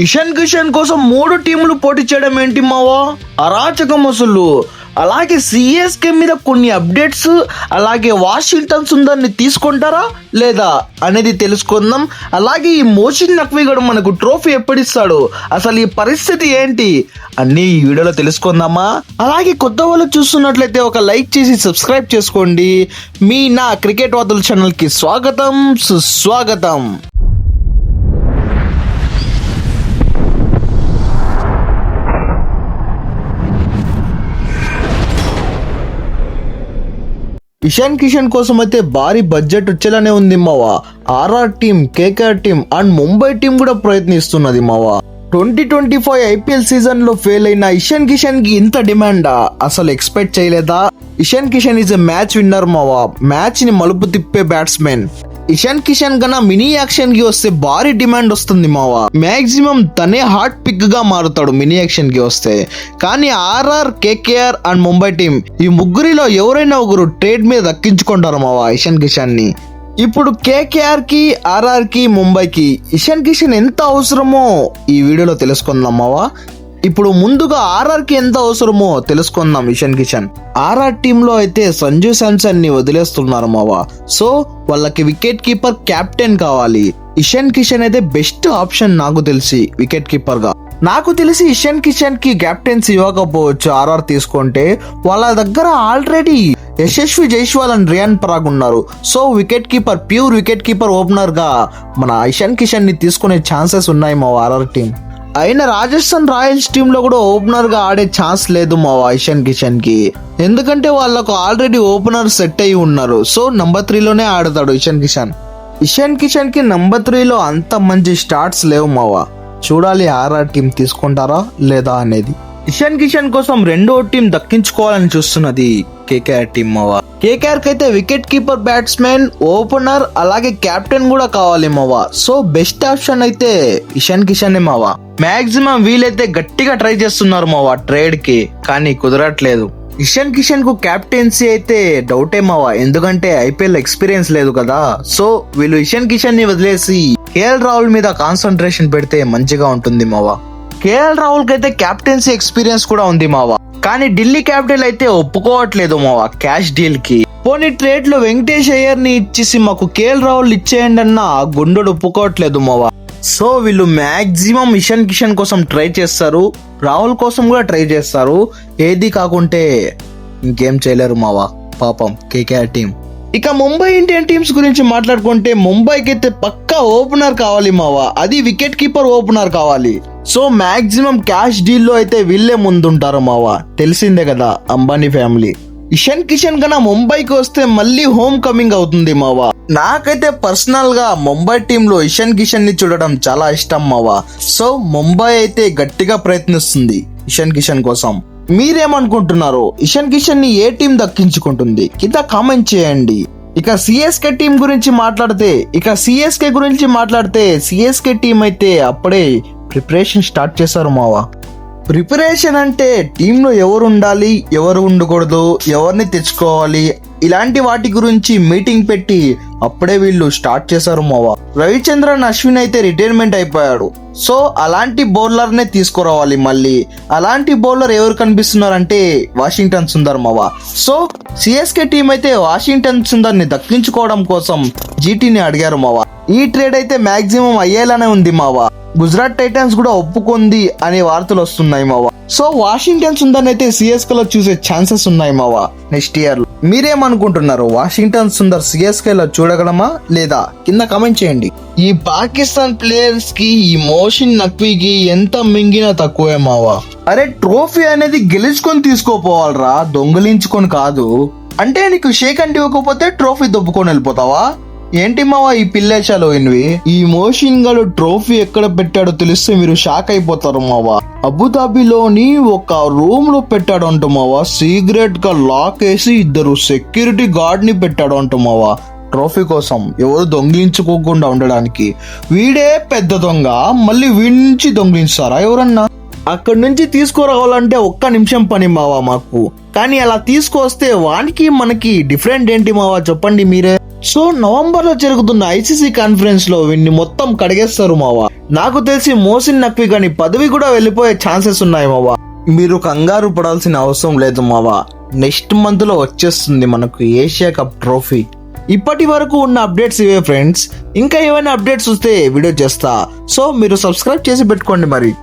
ఇషాన్ కిషన్ కోసం 3 టీములు పోటీ చేయడం ఏంటి మావా, అరాచకం అసలు. అలాగే సిఎస్కే మీద కొన్ని అప్డేట్స్, అలాగే వాషింగ్టన్ సుందర్ని తీసుకుంటారా లేదా అనేది తెలుసుకుందాం. అలాగే ఈ మోషిన్ నక్వీ గడు మనకు ట్రోఫీ ఎప్పుడిస్తాడు, అసలు ఈ పరిస్థితి ఏంటి అన్ని ఈ వీడియోలో తెలుసుకుందామా. అలాగే కొత్త వాళ్ళు చూస్తున్నట్లయితే ఒక లైక్ చేసి సబ్స్క్రైబ్ చేసుకోండి. మీ నా క్రికెట్ వార్తల ఛానల్కి స్వాగతం, సుస్వాగతం. ఇషాన్ కిషన్ కోసం అయితే భారీ బడ్జెట్ వచ్చేలానే ఉంది మావా. RR team, KKR team and Mumbai team కూడా ప్రయత్నిస్తున్నది మావా. 2025 ఐపీఎల్ సీజన్ లో ఫెయిల్ అయిన ఇషాన్ కిషన్ కి ఇంత డిమాండా, అసలు ఎక్స్పెక్ట్ చేయలేదా? Ishan Kishan is a match winner మావా, మ్యాచ్ ని మలుపు తిప్పే బ్యాట్స్మెన్. ఇషాన్ కిషన్ కన్నా మినీ యాక్షన్ కి వస్తే భారీ డిమాండ్ వస్తుంది మావా. మాక్సిమం తనే హాట్ పిక్ గా మారుతాడు మినీ యాక్షన్ కి వస్తే. కానీ RR, KKR and Mumbai team ఈ ముగ్గురిలో ఎవరైనా ఒకరు ట్రేడ్ మీద దక్కించుకుంటారు మావా ఇషాన్ కిషన్ ని. ఇప్పుడు కేకేఆర్ కి, ఆర్ఆర్ కి, ముంబైకి ఇషాన్ కిషన్ ఎంత అవసరమో ఈ వీడియోలో తెలుసుకుందాం మావా. ఇప్పుడు ముందుగా ఆర్ఆర్ కి ఎంత అవసరమో తెలుసుకుందాం. ఇషాన్ కిషన్ ఆర్ఆర్ టీంలో అయితే సంజు శాంసన్ ని వదిలేస్తున్నారు మావా. సో వాళ్ళకి వికెట్ కీపర్, కెప్టెన్ కావాలి. ఇషాన్ కిషన్ అయితే బెస్ట్ ఆప్షన్ నాకు తెలిసి వికెట్ కీపర్ గా. నాకు తెలిసి ఇషాన్ కిషన్ కి కెప్టెన్సీ ఇవ్వకపోవచ్చు ఆర్ఆర్ తీసుకుంటే. వాళ్ళ దగ్గర ఆల్రెడీ యశస్వి జైస్వాల్ అండ్ రియాన్ పరాగ్ ఉన్నారు. So wicket keeper, pure wicket keeper opener గా మన ఇషాన్ కిషన్ ని తీసుకునే ఛాన్సెస్ ఉన్నాయి మా ఆర్ఆర్ టీం. అయినా రాజస్థాన్ రాయల్స్ టీమ్ లో కూడా ఓపెనర్ గా ఆడే ఛాన్స్ లేదు మావా ఇషాన్ కిషన్ కి. ఎందుకంటే వాళ్ళకు ఆల్రెడీ ఓపెనర్ సెట్ అయి ఉన్నారు. సో నంబర్ 3 లోనే ఆడతాడు ఇషాన్ కిషన్. ఇషాన్ కిషన్ కి నంబర్ 3 లో అంత మంచి స్టార్ట్స్ లేవు మావా. చూడాలి ఆర్ఆర్ టీం తీసుకుంటారా లేదా అనేది. ఇషాన్ కిషన్ కోసం రెండో టీం దక్కించుకోవాలని చూస్తున్నది కేకేఆర్ టీం మావా. కేకేఆర్ కి అయితే వికెట్ కీపర్, బ్యాట్స్మెన్, ఓపెనర్ అలాగే కెప్టెన్ కూడా కావాలి మావా. సో బెస్ట్ ఆప్షన్ అయితే ఇషాన్ కిషన్ మావా. మాక్సిమం వీలైతే గట్టిగా ట్రై చేస్తున్నారు మావా ట్రేడ్ కి, కానీ కుదరట్లేదు. ఇషాన్ కిషన్ కు కెప్టెన్సీ అయితే డౌటే మావా, ఎందుకంటే ఐపీఎల్ ఎక్స్పీరియన్స్ లేదు కదా. సో వీళ్ళు ఇషాన్ కిషన్ ని వదిలేసి కేఎల్ రాహుల్ మీద కాన్సన్ట్రేషన్ పెడితే మంచిగా ఉంటుంది మావా. కేఎల్ రాహుల్ కి అయితే కెప్టెన్సీ ఎక్స్పీరియన్స్ కూడా ఉంది మావా. కానీ ఢిల్లీ క్యాపిటల్ అయితే ఒప్పుకోవట్లేదు మావా క్యాష్ డీల్ కి. పోనీ ట్రేడ్ లో వెంకటేష్ అయ్యర్ ని ఇచ్చేసి మాకు కేఎల్ రాహుల్ ఇచ్చేయండి అన్న గుండెడు ఒప్పుకోవట్లేదు మావా. సో వీళ్ళు మాక్సిమం ఇషాన్ కిషన్ కోసం ట్రై చేస్తారు, రాహుల్ కోసం కూడా ట్రై చేస్తారు. ఏది కాకుంటే ఇంకేం చేయలేరు మావా పాపం కేకేఆర్ టీం. ఇక ముంబై ఇండియన్ టీమ్స్ గురించి మాట్లాడుకుంటే ముంబైకి అయితే పక్కా ఓపెనర్ కావాలి మావా, అది వికెట్ కీపర్ ఓపెనర్ కావాలి. సో మాక్సిమం క్యాష్ డీల్ లో అయితే వీళ్ళే ముందుంటారు మావా, తెలిసిందే కదా అంబానీ ఫ్యామిలీ. ఇషాన్ కిషన్ కన్నా ముంబైకి వస్తే మళ్ళీ హోమ్ కమింగ్ అవుతుంది మావా. నాకైతే పర్సనల్ గా ముంబై టీమ్ లో ఇషాన్ కిషన్ ని చూడడం చాలా ఇష్టం మావా. సో ముంబై అయితే గట్టిగా ప్రయత్నిస్తుంది ఇషాన్ కిషన్ కోసం. మీరేమనుకుంటున్నారు? ఇషాన్ కిషన్ ని ఏ టీం దక్కించుకుంటుంది కింద కామెంట్ చేయండి. ఇక సిఎస్కే టీం గురించి మాట్లాడితే సిఎస్కే టీం అయితే అప్పుడే ప్రిపరేషన్ స్టార్ట్ చేశారు మావా. ప్రిపరేషన్ అంటే టీంలో ఎవరు ఉండాలి, ఎవరు ఉండకూడదు, ఎవరిని తెచ్చుకోవాలి, ఇలాంటి వాటి గురించి మీటింగ్ పెట్టి అప్పుడే వీళ్ళు స్టార్ట్ చేశారు మావా. రవిచంద్రన్ అశ్విన్ అయితే రిటైర్మెంట్ అయిపోయాడు. సో అలాంటి బౌలర్ నే తీసుకురావాలి మళ్ళీ. అలాంటి బౌలర్ ఎవరు కనిపిస్తున్నారంటే వాషింగ్టన్ సుందర్ మావా. సో సిఎస్కే టీం అయితే వాషింగ్టన్ సుందర్ ని దక్కించుకోవడం కోసం జీటీని అడిగారు మావా. ఈ ట్రేడ్ అయితే మాక్సిమం అయ్యేలానే ఉంది మావా. గుజరాత్ టైటన్స్ కూడా ఒప్పుకుంది అనే వార్తలు వస్తున్నాయి మావా. సో వాషింగ్టన్ సుందర్ అయితే సిఎస్కే లో చూసే ఛాన్సెస్ ఉన్నాయి మావా నెక్స్ట్ ఇయర్ లో. మీరేమనుకుంటున్నారు? వాషింగ్టన్ సుందర్ సిఎస్కే లో చూడగలమా లేదా కింద కామెంట్ చేయండి. ఈ పాకిస్తాన్ ప్లేయర్స్ కి, ఈ మోషిన్ నక్వీకి ఎంత మింగినా తక్కువే మావా. అరే ట్రోఫీ అనేది గెలుచుకొని తీసుకోపోవాలరా, దొంగలించుకొని కాదు. అంటే నీకు షేక్ అంటే ఇవ్వకపోతే ట్రోఫీ దొబ్బుకొని వెళ్ళిపోతావా ఏంటి మావా ఈ పిల్లేశాలు ఇన్వి? ఈ మోషిన్ గడు ట్రోఫీ ఎక్కడ పెట్టాడో తెలిస్తే మీరు షాక్ అయిపోతారు మావా. అబుదాబిలోని ఒక రూమ్ లో పెట్టాడు అంట మావా. సీక్రెట్ గా లాక్ వేసి 2 సెక్యూరిటీ గార్డ్ ని పెట్టాడు అంట మావా ట్రోఫీ కోసం, ఎవరు దొంగిలించుకోకుండా ఉండడానికి. వీడే పెద్ద దొంగ, మళ్ళీ వీడి నుంచి దొంగిలిస్తారా ఎవరన్నా? అక్కడి నుంచి తీసుకురావాలంటే 1 నిమిషం పని మావా మాకు. కానీ అలా తీసుకొస్తే వానికి మనకి డిఫరెంట్ ఏంటి మావా చెప్పండి మీరే. సో నవంబర్ లో జరుగుతున్న ఐసీసీ కాన్ఫరెన్స్ లో వీన్ని మొత్తం కడిగేస్తారు మావా. నాకు తెలిసి మోసిన్ నక్వి గాని పదవి కూడా వెళ్ళిపోయే ఛాన్సెస్ ఉన్నాయి మావా. మీరు కంగారు పడాల్సిన అవసరం లేదు మావా. నెక్స్ట్ మంత్ లో వచ్చేస్తుంది మనకు ఏషియా కప్ ట్రోఫీ. ఇప్పటి వరకు ఉన్న అప్డేట్స్ ఇవే ఫ్రెండ్స్. ఇంకా ఏమైనా అప్డేట్స్ వస్తే వీడియో చేస్తా. సో మీరు సబ్స్క్రైబ్ చేసి పెట్టుకోండి మరి.